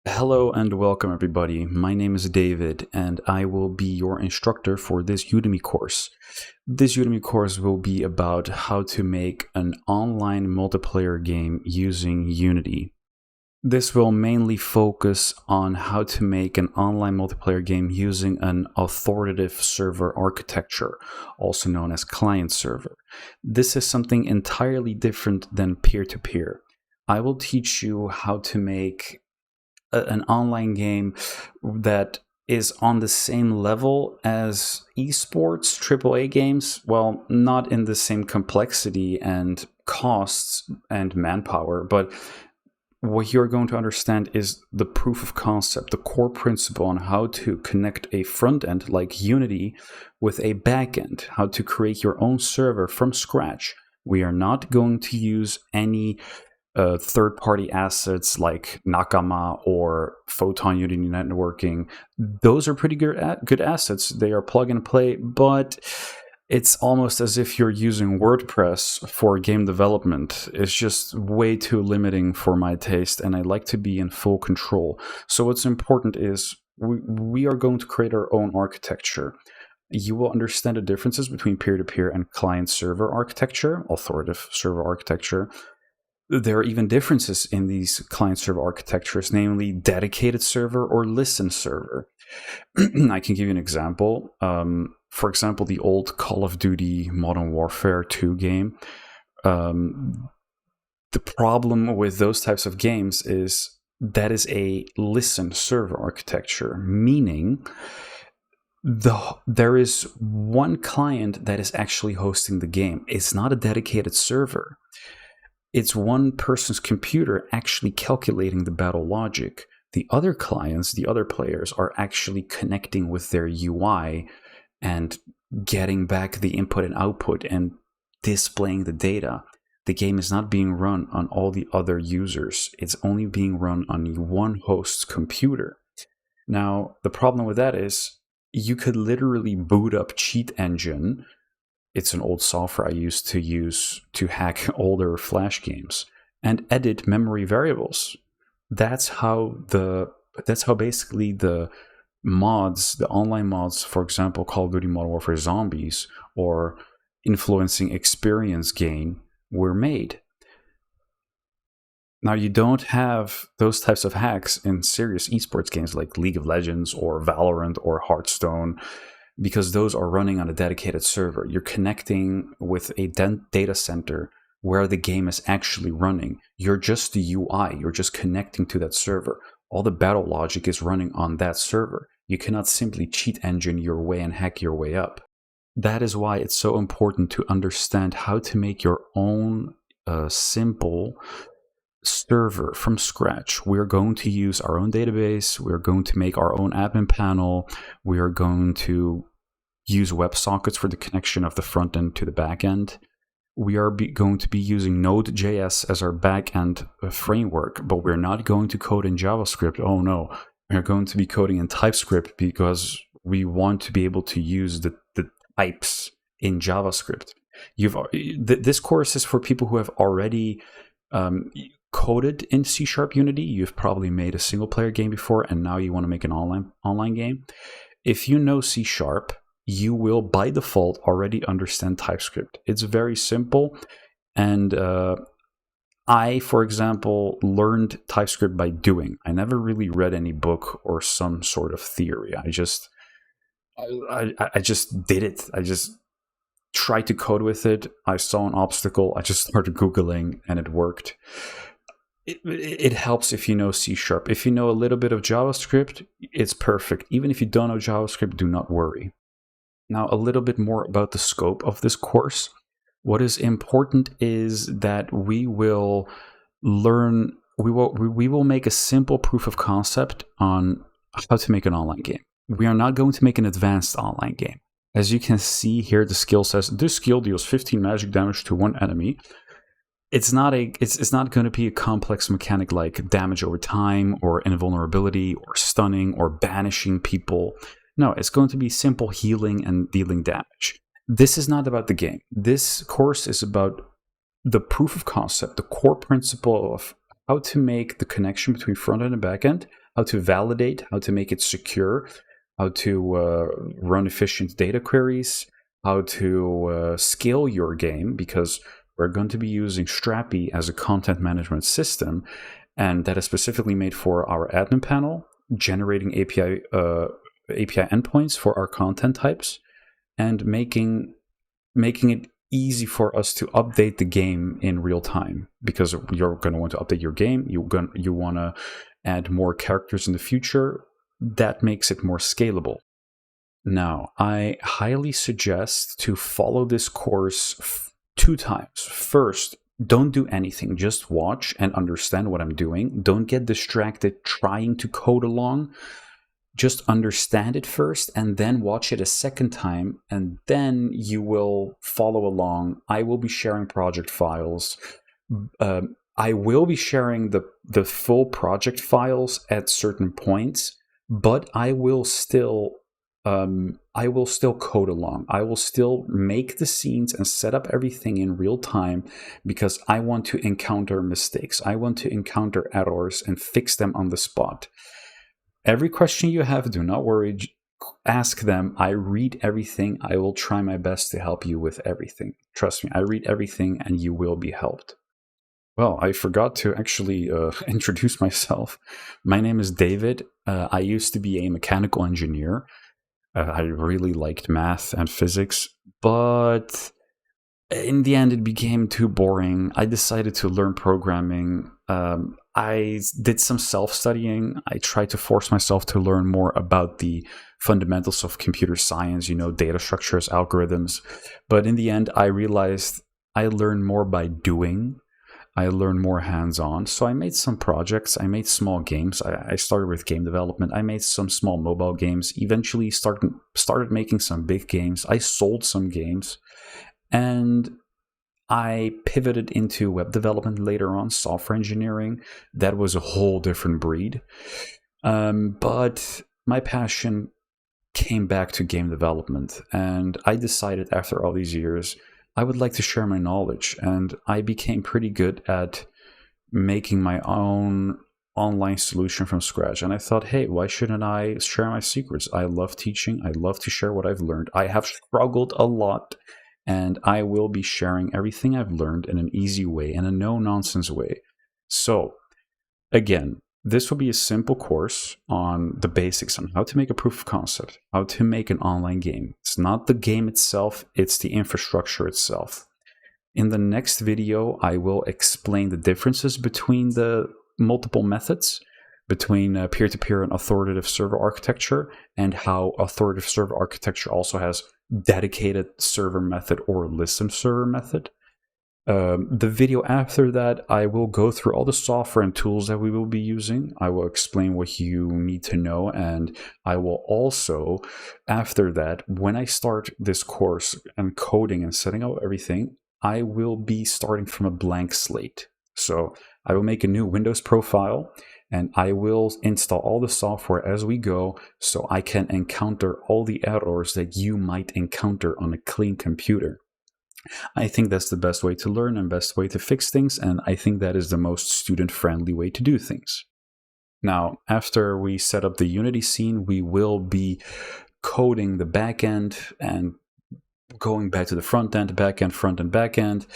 Hello and welcome everybody. My name is David and I will be your instructor for this Udemy course. This Udemy course will be about how to make an online multiplayer game using Unity. This will mainly focus on how to make an online multiplayer game using an authoritative server architecture, also known as client server. This is something entirely different than peer-to-peer. I will teach you how to make an online game that is on the same level as esports AAA games. Well, not in the same complexity and costs and manpower, but what you're going to understand is the proof of concept, the core principle on how to connect a front end like Unity with a back end, how to create your own server from scratch. We are not going to use any third-party assets like Nakama or Photon Unity Networking. Those are pretty good assets. They are plug and play, but it's almost as if you're using WordPress for game development. It's just way too limiting for my taste, and I like to be in full control. So what's important is we are going to create our own architecture. You will understand the differences between peer-to-peer and client-server architecture, authoritative server architecture. There are even differences in these client-server architectures, namely dedicated server or listen server. I can give you an example. For example, the old Call of Duty Modern Warfare 2 game. The problem with those types of games is that is a listen server architecture, meaning there is one client that is actually hosting the game. It's not a dedicated server. It's one person's computer actually calculating the battle logic. The other clients, the other players, are actually connecting with their UI and getting back the input and output and displaying the data. The game is not being run on all the other users. It's only being run on one host's computer. Now, the problem with that is you could literally boot up Cheat Engine. It's an old software I used to hack older Flash games and edit memory variables. That's how basically the mods, the online mods, for example, Call of Duty Modern Warfare Zombies or influencing experience gain were made. Now, you don't have those types of hacks in serious esports games like League of Legends or Valorant or Hearthstone, because those are running on a dedicated server. You're connecting with a data center where the game is actually running. You're just the UI. You're just connecting to that server. All the battle logic is running on that server. You cannot simply cheat engine your way and hack your way up. That is why it's so important to understand how to make your own simple server from scratch. We're going to use our own database. We're going to make our own admin panel. We are going to use WebSockets for the connection of the front end to the back end. We are going to be using NodeJS as our back end framework, but we're not going to code in JavaScript. Oh no, we're going to be coding in TypeScript because we want to be able to use the types in JavaScript. This course is for people who have already coded in C# Unity. You've probably made a single player game before and now you want to make an online game. If you know C#, you will by default already understand TypeScript. It's very simple, and I, for example, learned TypeScript by doing. I never really read any book or some sort of theory. I just did it. I just tried to code with it. I saw an obstacle. I just started Googling and it worked. It helps if you know C#. If you know a little bit of JavaScript, it's perfect. Even if you don't know JavaScript, do not worry. Now, a little bit more about the scope of this course. What is important is that we will make a simple proof of concept on how to make an online game. We are not going to make an advanced online game. As you can see here, the skill says, this skill deals 15 magic damage to one enemy. It's not going to be a complex mechanic like damage over time or invulnerability or stunning or banishing people. No, it's going to be simple healing and dealing damage. This is not about the game. This course is about the proof of concept, the core principle of how to make the connection between front end and back end, validate, how to make it secure, how to run efficient data queries, how to scale your game, because we're going to be using Strapi as a content management system, and that is specifically made for our admin panel, generating API endpoints for our content types, and making it easy for us to update the game in real time, because you're going to want to update your game. You want to add more characters in the future. That makes it more scalable. Now, I highly suggest to follow this course 2 times. First, don't do anything. Just watch and understand what I'm doing. Don't get distracted trying to code along. Just understand it first and then watch it a second time, and then you will follow along. I will be sharing project files. I will be sharing the full project files at certain points, but I will still code along. I will still make the scenes and set up everything in real time, because I want to encounter mistakes. I want to encounter errors and fix them on the spot. Every question you have, do not worry, ask them. I read everything. I will try my best to help you with everything. Trust me, I read everything and you will be helped. Well, I forgot to actually introduce myself. My name is David. I used to be a mechanical engineer. I really liked math and physics, but in the end, it became too boring. I decided to learn programming. I did some self-studying. I tried to force myself to learn more about the fundamentals of computer science, data structures, algorithms. But in the end, I realized I learned more by doing. I learned more hands-on. So I made some projects. I made small games. I started with game development. I made some small mobile games. Eventually started making some big games. I sold some games. And I pivoted into web development later on, software engineering. That was a whole different breed. But my passion came back to game development. And I decided after all these years, I would like to share my knowledge. And I became pretty good at making my own online solution from scratch. And I thought, hey, why shouldn't I share my secrets? I love teaching. I love to share what I've learned. I have struggled a lot. And I will be sharing everything I've learned in an easy way, in a no-nonsense way. So, again, this will be a simple course on the basics on how to make a proof of concept, how to make an online game. It's not the game itself, it's the infrastructure itself. In the next video, I will explain the differences between the multiple methods, between peer-to-peer and authoritative server architecture, and how authoritative server architecture also has dedicated server method or listen server method. The video after that, I will go through all the software and tools that we will be using. I will explain what you need to know, and I will also, after that, when I start this course and coding and setting up everything, I will be starting from a blank slate. So I will make a new Windows profile, and I will install all the software as we go, so I can encounter all the errors that you might encounter on a clean computer. I think that's the best way to learn and best way to fix things, and I think that is the most student-friendly way to do things. Now, after we set up the Unity scene, we will be coding the backend and going back to the front end, backend, front end, backend.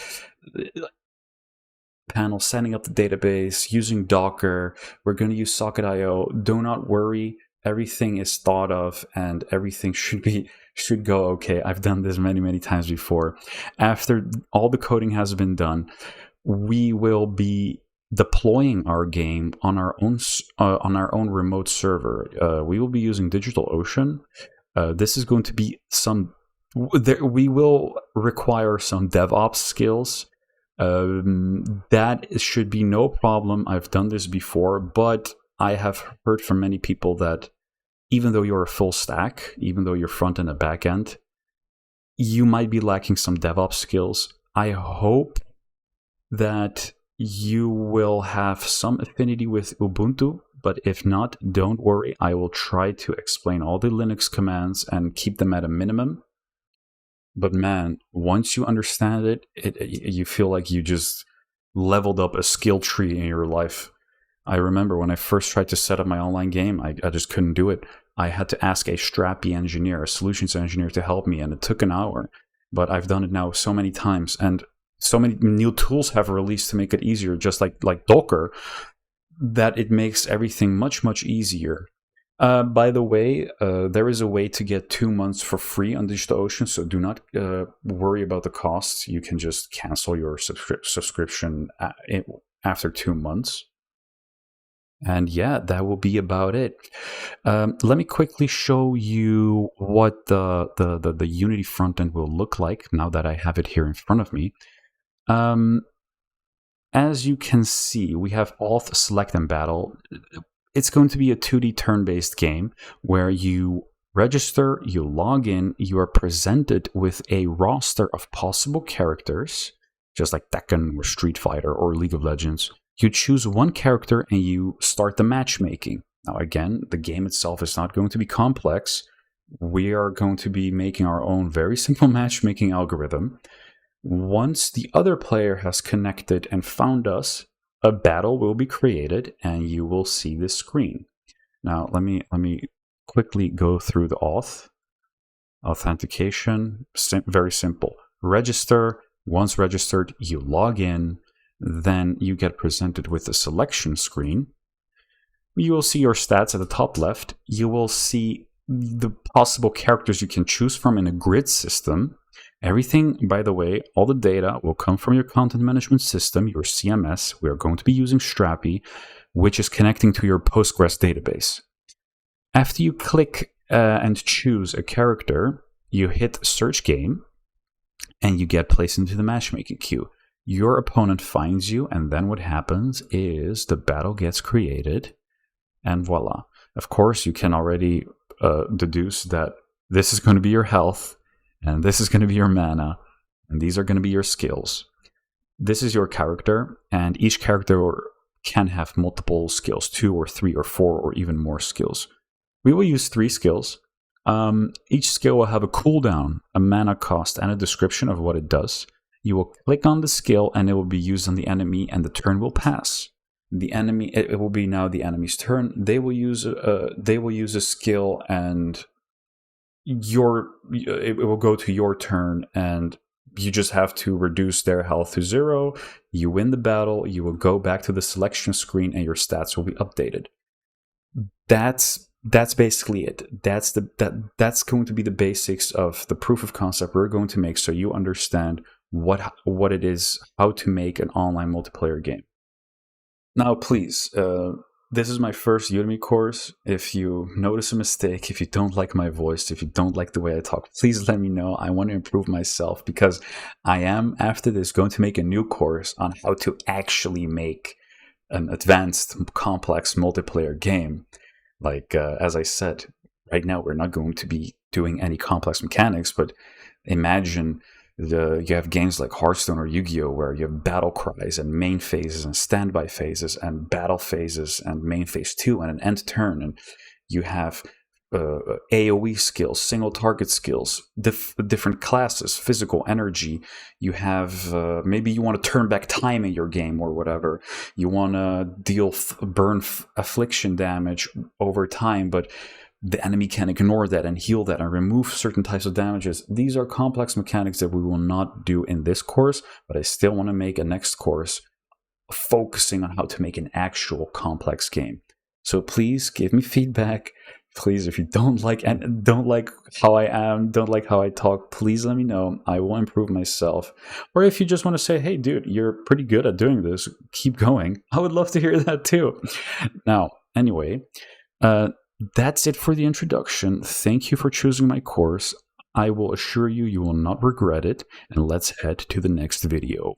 Panel, setting up the database, using Docker. We're going to use Socket.io. Do not worry, everything is thought of and everything should go okay. I've done this many times before. After all the coding has been done, we will be deploying our game on our own remote server. We will be using DigitalOcean. This is going to be we will require some DevOps skills. That should be no problem. I've done this before, but I have heard from many people that even though you're a full stack, even though you're front end and back end, you might be lacking some DevOps skills. I hope that you will have some affinity with Ubuntu, but if not, don't worry. I will try to explain all the Linux commands and keep them at a minimum. But man, once you understand it, you feel like you just leveled up a skill tree in your life. I remember when I first tried to set up my online game, I just couldn't do it. I had to ask a Strappy engineer, a solutions engineer, to help me, and it took an hour. But I've done it now so many times, and so many new tools have released to make it easier, just like Docker, that it makes everything much, much easier. By the way, there is a way to get 2 months for free on DigitalOcean, so do not worry about the costs. You can just cancel your subscription after 2 months. And yeah, that will be about it. Let me quickly show you what the Unity frontend will look like now that I have it here in front of me. As you can see, we have auth, select, and battle. It's going to be a 2D turn-based game where you register, you log in, you are presented with a roster of possible characters, just like Tekken or Street Fighter or League of Legends. You choose one character and you start the matchmaking. Now again, the game itself is not going to be complex. We are going to be making our own very simple matchmaking algorithm. Once the other player has connected and found us, a battle will be created and you will see this screen. Now let me quickly go through the authentication. Very simple. Register. Once registered, you log in. Then you get presented with a selection screen. You will see your stats at the top left. You will see the possible characters you can choose from in a grid system. Everything, by the way, all the data will come from your content management system, your CMS. We are going to be using Strappy, which is connecting to your Postgres database. After you click and choose a character, you hit Search Game, and you get placed into the matchmaking queue. Your opponent finds you, and then what happens is the battle gets created, and voila. Of course, you can already deduce that this is going to be your health, and this is going to be your mana, and these are going to be your skills. This is your character, and each character can have multiple skills, 2 or 3 or 4 or even more skills. We will use 3 skills. Each skill will have a cooldown, a mana cost, and a description of what it does. You will click on the skill and it will be used on the enemy and the turn will pass. The enemy, it will be now the enemy's turn. They will use a skill and it will go to your turn and you just have to reduce their health to 0. You win the battle, you will go back to the selection screen and your stats will be updated. That's basically it. That's going to be the basics of the proof of concept we're going to make so you understand what it is, how to make an online multiplayer game. Now, please, this is my first Udemy course. If you notice a mistake, if you don't like my voice, if you don't like the way I talk, please let me know. I want to improve myself because I am, after this, going to make a new course on how to actually make an advanced, complex multiplayer game. Like, as I said, right now we're not going to be doing any complex mechanics, but imagine you have games like Hearthstone or Yu-Gi-Oh! Where you have battle cries and main phases and standby phases and battle phases and main phase 2 and an end turn, and you have AoE skills, single target skills, different classes, physical energy. You have maybe you want to turn back time in your game or whatever. You want to deal burn affliction damage over time, but the enemy can ignore that and heal that and remove certain types of damages. These are complex mechanics that we will not do in this course, but I still want to make a next course focusing on how to make an actual complex game. So please give me feedback. Please, if you don't like how I am, don't like how I talk, please let me know. I will improve myself. Or if you just want to say, hey, dude, you're pretty good at doing this, keep going. I would love to hear that too. Now, anyway, that's it for the introduction. Thank you for choosing my course. I will assure you, you will not regret it. And let's head to the next video.